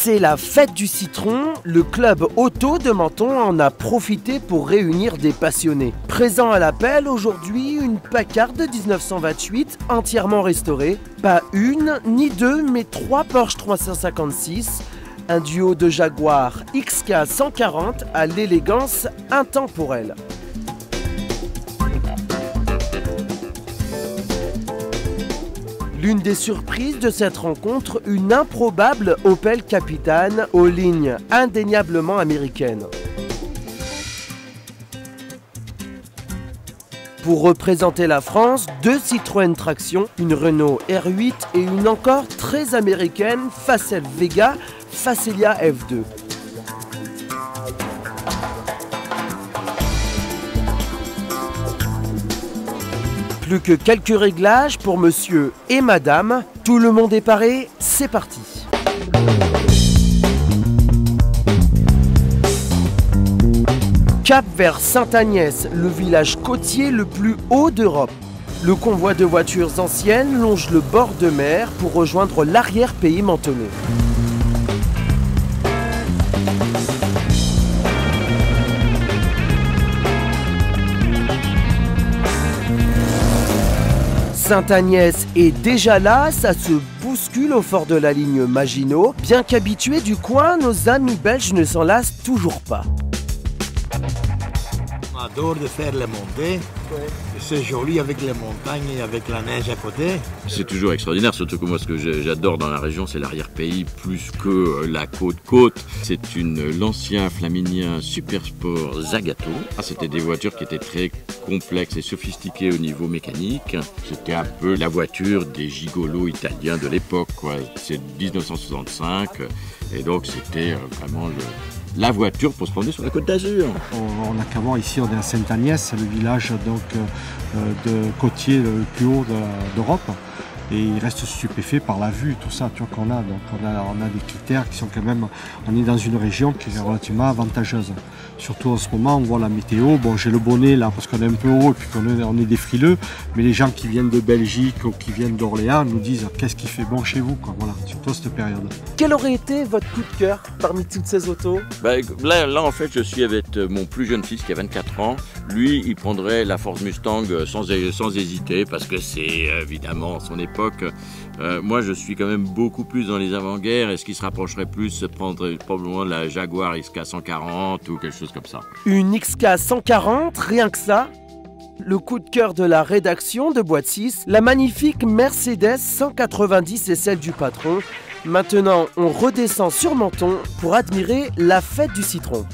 C'est la fête du citron. Le club auto de Menton en a profité pour réunir des passionnés. Présent à l'appel aujourd'hui, une Packard de 1928 entièrement restaurée. Pas une ni deux, mais 3 Porsche 356. Un duo de Jaguar XK 140 à l'élégance intemporelle. L'une des surprises de cette rencontre, une improbable Opel Capitane aux lignes indéniablement américaines. Pour représenter la France, 2 Citroën Traction, une Renault R8 et une encore très américaine Facel Vega Facelia F2. Plus que quelques réglages pour monsieur et madame. Tout le monde est paré, c'est parti. Cap vers Sainte-Agnès, le village côtier le plus haut d'Europe. Le convoi de voitures anciennes longe le bord de mer pour rejoindre l'arrière-pays mentonnais. Sainte-Agnès est déjà là, ça se bouscule au fort de la ligne Maginot. Bien qu'habitués du coin, nos amis belges ne s'en lassent toujours pas. On adore de faire les montées. Ouais. C'est joli avec les montagnes et avec la neige à côté. C'est toujours extraordinaire, surtout que moi ce que j'adore dans la région c'est l'arrière-pays plus que la côte-côte. C'est l'ancien flaminien Super Sport Zagato. C'était des voitures qui étaient très complexes et sophistiquées au niveau mécanique. C'était un peu la voiture des gigolos italiens de l'époque. C'est 1965 et donc c'était vraiment la voiture pour se promener sur la Côte d'Azur. On a qu'à voir ici, on est à Sainte-Agnès, le village donc, de côtier le plus haut d'Europe. Et il reste stupéfait par la vue, tout ça qu'on a. Donc on a des critères qui sont quand même... On est dans une région qui est relativement avantageuse. Surtout en ce moment, on voit la météo. Bon, j'ai le bonnet là parce qu'on est un peu haut et puis on est des frileux. Mais les gens qui viennent de Belgique ou qui viennent d'Orléans nous disent qu'est-ce qui fait bon chez vous, quoi. Voilà, surtout cette période. Quel aurait été votre coup de cœur parmi toutes ces autos? Là, en fait, je suis avec mon plus jeune fils qui a 24 ans. Lui, il prendrait la Ford Mustang sans hésiter parce que c'est évidemment son époque. Moi, je suis quand même beaucoup plus dans les avant-guerres et ce qui se rapprocherait plus, c'est prendre probablement la Jaguar XK 140 ou quelque chose comme ça. Une XK 140, rien que ça. Le coup de cœur de la rédaction de Boîte 6, la magnifique Mercedes 190 est celle du patron. Maintenant, on redescend sur Menton pour admirer la fête du citron.